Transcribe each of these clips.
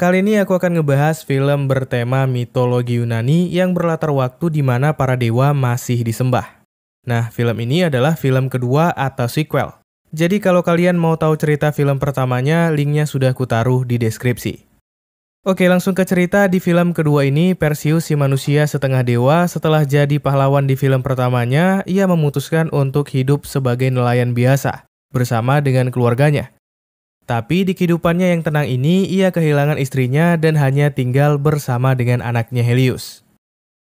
Kali ini aku akan ngebahas film bertema mitologi Yunani yang berlatar waktu di mana para dewa masih disembah. Nah, film ini adalah film kedua atau sequel. Jadi kalau kalian mau tahu cerita film pertamanya, linknya sudah kutaruh di deskripsi. Oke, langsung ke cerita. Di film kedua ini, Perseus si manusia setengah dewa setelah jadi pahlawan di film pertamanya, ia memutuskan untuk hidup sebagai nelayan biasa bersama dengan keluarganya. Tapi di kehidupannya yang tenang ini, ia kehilangan istrinya dan hanya tinggal bersama dengan anaknya Helios.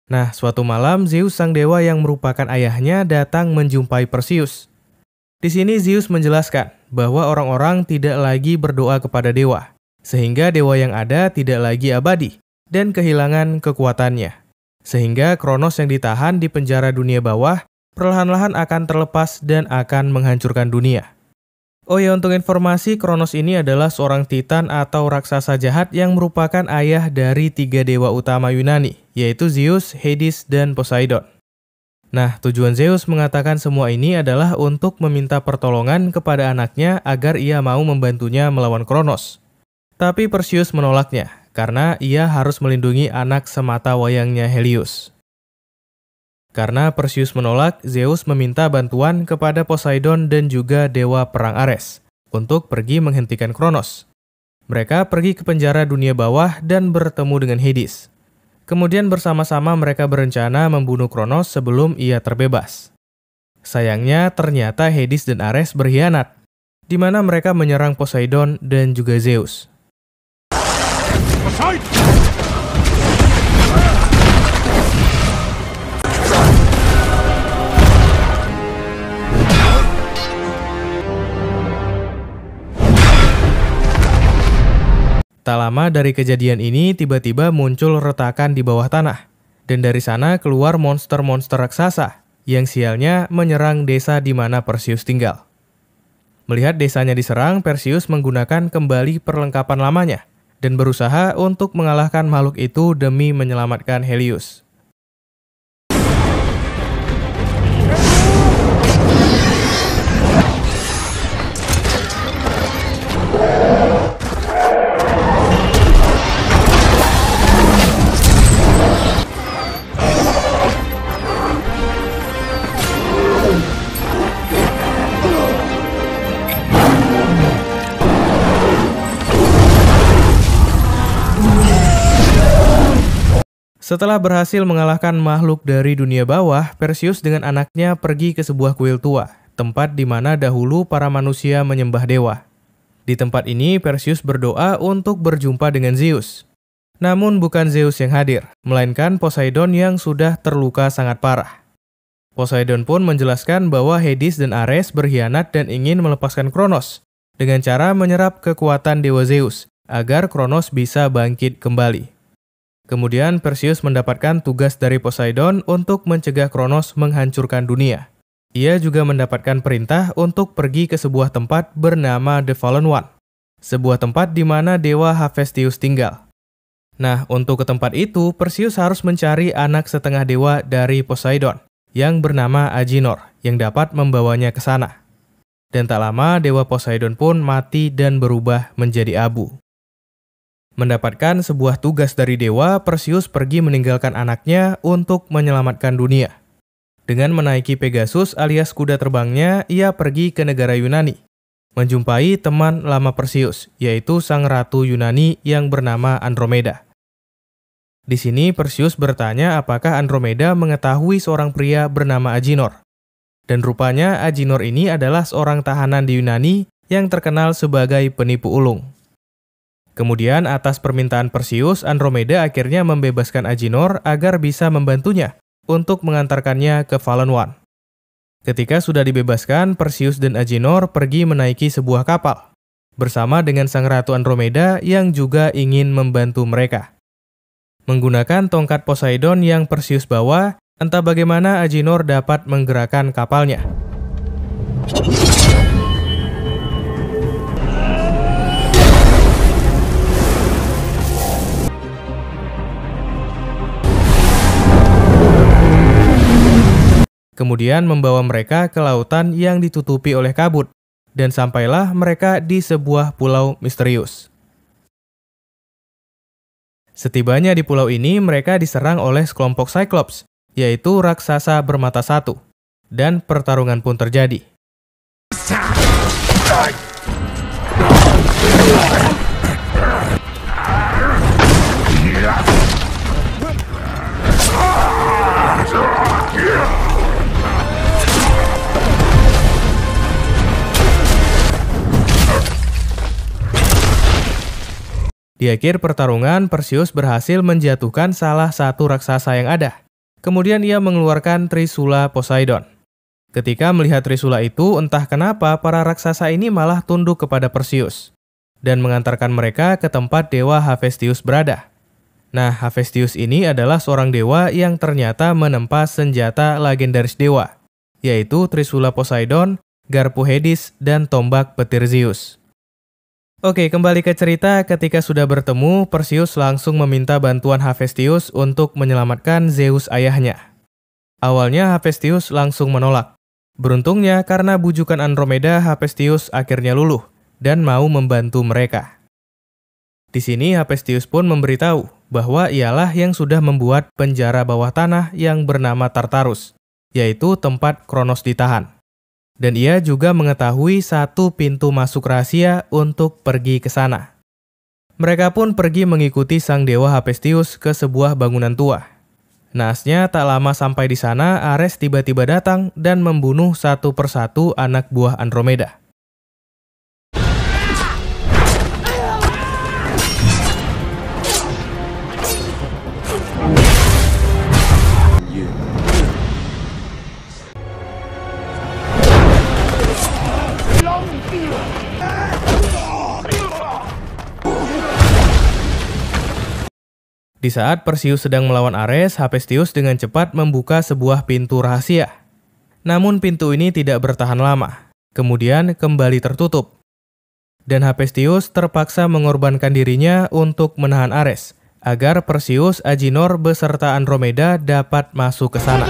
Nah, suatu malam Zeus sang dewa yang merupakan ayahnya datang menjumpai Perseus. Di sini Zeus menjelaskan bahwa orang-orang tidak lagi berdoa kepada dewa, sehingga dewa yang ada tidak lagi abadi dan kehilangan kekuatannya. Sehingga Kronos yang ditahan di penjara dunia bawah perlahan-lahan akan terlepas dan akan menghancurkan dunia. Oh ya, untuk informasi, Kronos ini adalah seorang titan atau raksasa jahat yang merupakan ayah dari 3 dewa utama Yunani, yaitu Zeus, Hades, dan Poseidon. Nah, tujuan Zeus mengatakan semua ini adalah untuk meminta pertolongan kepada anaknya agar ia mau membantunya melawan Kronos. Tapi Perseus menolaknya, karena ia harus melindungi anak semata wayangnya Helios. Karena Perseus menolak, Zeus meminta bantuan kepada Poseidon dan juga dewa perang Ares untuk pergi menghentikan Kronos. Mereka pergi ke penjara dunia bawah dan bertemu dengan Hades. Kemudian bersama-sama mereka berencana membunuh Kronos sebelum ia terbebas. Sayangnya ternyata Hades dan Ares berkhianat, di mana mereka menyerang Poseidon dan juga Zeus. Tak lama dari kejadian ini, tiba-tiba muncul retakan di bawah tanah. Dan dari sana keluar monster-monster raksasa yang sialnya menyerang desa di mana Perseus tinggal. Melihat desanya diserang, Perseus menggunakan kembali perlengkapan lamanya dan berusaha untuk mengalahkan makhluk itu demi menyelamatkan Helios. Setelah berhasil mengalahkan makhluk dari dunia bawah, Perseus dengan anaknya pergi ke sebuah kuil tua, tempat di mana dahulu para manusia menyembah dewa. Di tempat ini, Perseus berdoa untuk berjumpa dengan Zeus. Namun bukan Zeus yang hadir, melainkan Poseidon yang sudah terluka sangat parah. Poseidon pun menjelaskan bahwa Hades dan Ares berkhianat dan ingin melepaskan Kronos dengan cara menyerap kekuatan dewa Zeus agar Kronos bisa bangkit kembali. Kemudian Perseus mendapatkan tugas dari Poseidon untuk mencegah Kronos menghancurkan dunia. Ia juga mendapatkan perintah untuk pergi ke sebuah tempat bernama The Fallen One, sebuah tempat di mana dewa Hephaestus tinggal. Nah, untuk ke tempat itu, Perseus harus mencari anak setengah dewa dari Poseidon, yang bernama Aginor, yang dapat membawanya ke sana. Dan tak lama, dewa Poseidon pun mati dan berubah menjadi abu. Mendapatkan sebuah tugas dari dewa, Perseus pergi meninggalkan anaknya untuk menyelamatkan dunia. Dengan menaiki Pegasus alias kuda terbangnya, ia pergi ke negara Yunani, menjumpai teman lama Perseus, yaitu sang ratu Yunani yang bernama Andromeda. Di sini Perseus bertanya apakah Andromeda mengetahui seorang pria bernama Aginor. Dan rupanya Aginor ini adalah seorang tahanan di Yunani yang terkenal sebagai penipu ulung. Kemudian atas permintaan Perseus, Andromeda akhirnya membebaskan Aginor agar bisa membantunya untuk mengantarkannya ke Fallen One. Ketika sudah dibebaskan, Perseus dan Aginor pergi menaiki sebuah kapal bersama dengan sang ratu Andromeda yang juga ingin membantu mereka. Menggunakan tongkat Poseidon yang Perseus bawa, entah bagaimana Aginor dapat menggerakkan kapalnya. Kemudian membawa mereka ke lautan yang ditutupi oleh kabut, dan sampailah mereka di sebuah pulau misterius. Setibanya di pulau ini, mereka diserang oleh sekelompok Cyclops, yaitu raksasa bermata satu, dan pertarungan pun terjadi. Di akhir pertarungan, Perseus berhasil menjatuhkan salah satu raksasa yang ada. Kemudian ia mengeluarkan Trisula Poseidon. Ketika melihat Trisula itu, entah kenapa para raksasa ini malah tunduk kepada Perseus dan mengantarkan mereka ke tempat dewa Hephaestus berada. Nah, Hephaestus ini adalah seorang dewa yang ternyata menempa senjata legendaris dewa, yaitu Trisula Poseidon, garpu Hades, dan tombak petir Zeus. Oke, kembali ke cerita. Ketika sudah bertemu, Perseus langsung meminta bantuan Hephaestus untuk menyelamatkan Zeus ayahnya. Awalnya Hephaestus langsung menolak. Beruntungnya karena bujukan Andromeda, Hephaestus akhirnya luluh dan mau membantu mereka. Di sini Hephaestus pun memberitahu bahwa ialah yang sudah membuat penjara bawah tanah yang bernama Tartarus, yaitu tempat Kronos ditahan. Dan ia juga mengetahui satu pintu masuk rahasia untuk pergi ke sana. Mereka pun pergi mengikuti sang dewa Hephaestus ke sebuah bangunan tua. Naasnya tak lama sampai di sana, Ares tiba-tiba datang dan membunuh satu persatu anak buah Andromeda. Di saat Perseus sedang melawan Ares, Hephaestus dengan cepat membuka sebuah pintu rahasia. Namun pintu ini tidak bertahan lama, kemudian kembali tertutup. Dan Hephaestus terpaksa mengorbankan dirinya untuk menahan Ares, agar Perseus, Aginor beserta Andromeda dapat masuk ke sana.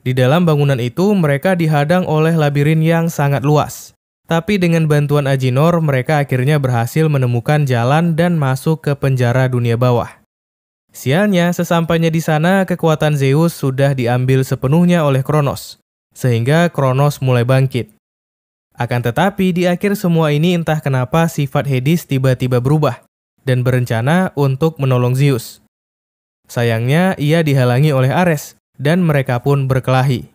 Di dalam bangunan itu, mereka dihadang oleh labirin yang sangat luas. Tapi dengan bantuan Aginor, mereka akhirnya berhasil menemukan jalan dan masuk ke penjara dunia bawah. Sialnya, sesampainya di sana, kekuatan Zeus sudah diambil sepenuhnya oleh Kronos, sehingga Kronos mulai bangkit. Akan tetapi, di akhir semua ini entah kenapa sifat Hades tiba-tiba berubah dan berencana untuk menolong Zeus. Sayangnya, ia dihalangi oleh Ares, dan mereka pun berkelahi.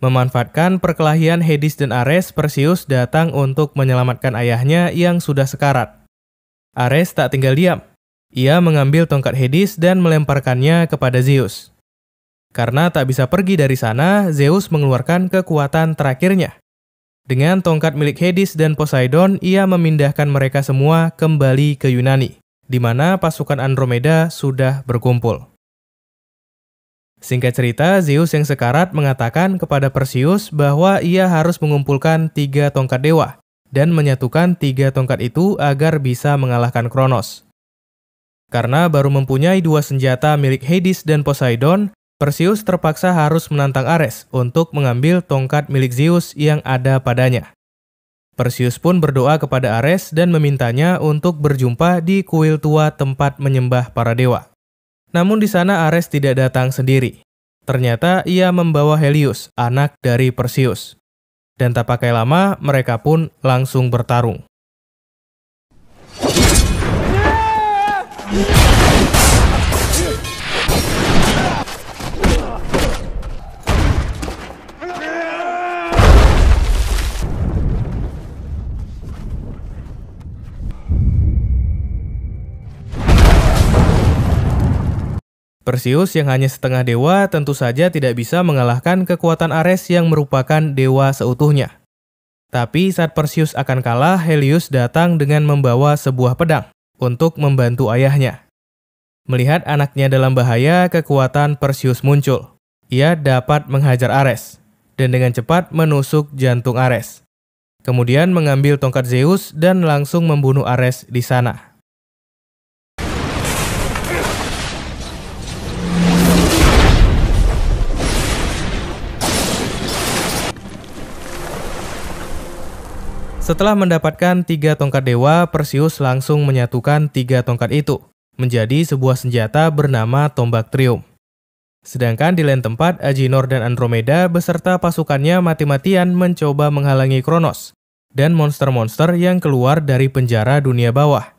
Memanfaatkan perkelahian Hades dan Ares, Perseus datang untuk menyelamatkan ayahnya yang sudah sekarat. Ares tak tinggal diam. Ia mengambil tongkat Hades dan melemparkannya kepada Zeus. Karena tak bisa pergi dari sana, Zeus mengeluarkan kekuatan terakhirnya. Dengan tongkat milik Hades dan Poseidon, ia memindahkan mereka semua kembali ke Yunani, di mana pasukan Andromeda sudah berkumpul. Singkat cerita, Zeus yang sekarat mengatakan kepada Perseus bahwa ia harus mengumpulkan 3 tongkat dewa dan menyatukan 3 tongkat itu agar bisa mengalahkan Kronos. Karena baru mempunyai 2 senjata milik Hades dan Poseidon, Perseus terpaksa harus menantang Ares untuk mengambil tongkat milik Zeus yang ada padanya. Perseus pun berdoa kepada Ares dan memintanya untuk berjumpa di kuil tua tempat menyembah para dewa. Namun di sana Ares tidak datang sendiri. Ternyata ia membawa Helios, anak dari Perseus. Dan tak pakai lama, mereka pun langsung bertarung. Perseus yang hanya setengah dewa tentu saja tidak bisa mengalahkan kekuatan Ares yang merupakan dewa seutuhnya. Tapi saat Perseus akan kalah, Helios datang dengan membawa sebuah pedang untuk membantu ayahnya. Melihat anaknya dalam bahaya, kekuatan Perseus muncul. Ia dapat menghajar Ares dan dengan cepat menusuk jantung Ares. Kemudian mengambil tongkat Zeus dan langsung membunuh Ares di sana. Setelah mendapatkan 3 tongkat dewa, Perseus langsung menyatukan 3 tongkat itu menjadi sebuah senjata bernama tombak Triumph. Sedangkan di lain tempat, Aginor dan Andromeda beserta pasukannya mati-matian mencoba menghalangi Kronos dan monster-monster yang keluar dari penjara dunia bawah.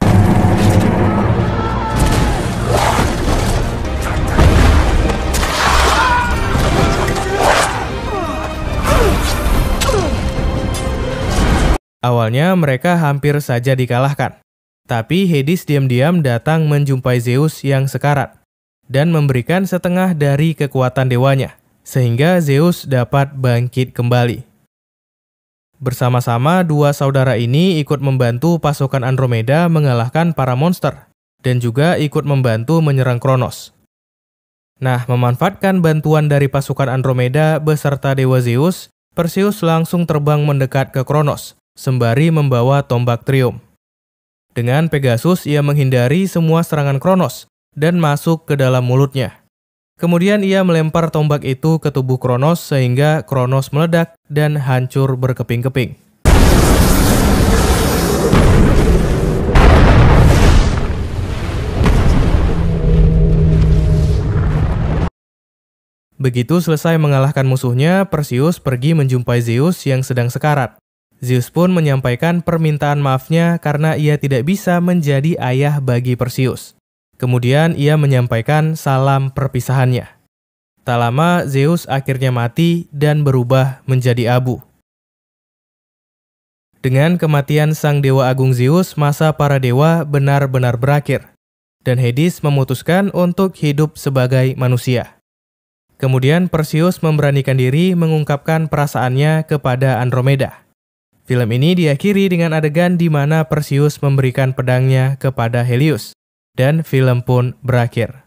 Awalnya mereka hampir saja dikalahkan, tapi Hades diam-diam datang menjumpai Zeus yang sekarat dan memberikan setengah dari kekuatan dewanya, sehingga Zeus dapat bangkit kembali. Bersama-sama dua saudara ini ikut membantu pasukan Andromeda mengalahkan para monster, dan juga ikut membantu menyerang Kronos. Nah, memanfaatkan bantuan dari pasukan Andromeda beserta Dewa Zeus, Perseus langsung terbang mendekat ke Kronos, sembari membawa tombak Triumph. Dengan Pegasus, ia menghindari semua serangan Kronos dan masuk ke dalam mulutnya. Kemudian ia melempar tombak itu ke tubuh Kronos sehingga Kronos meledak dan hancur berkeping-keping. Begitu selesai mengalahkan musuhnya, Perseus pergi menjumpai Zeus yang sedang sekarat. Zeus pun menyampaikan permintaan maafnya karena ia tidak bisa menjadi ayah bagi Perseus. Kemudian ia menyampaikan salam perpisahannya. Tak lama Zeus akhirnya mati dan berubah menjadi abu. Dengan kematian sang dewa agung Zeus, masa para dewa benar-benar berakhir. Dan Hades memutuskan untuk hidup sebagai manusia. Kemudian Perseus memberanikan diri mengungkapkan perasaannya kepada Andromeda. Film ini diakhiri dengan adegan di mana Perseus memberikan pedangnya kepada Helios, dan film pun berakhir.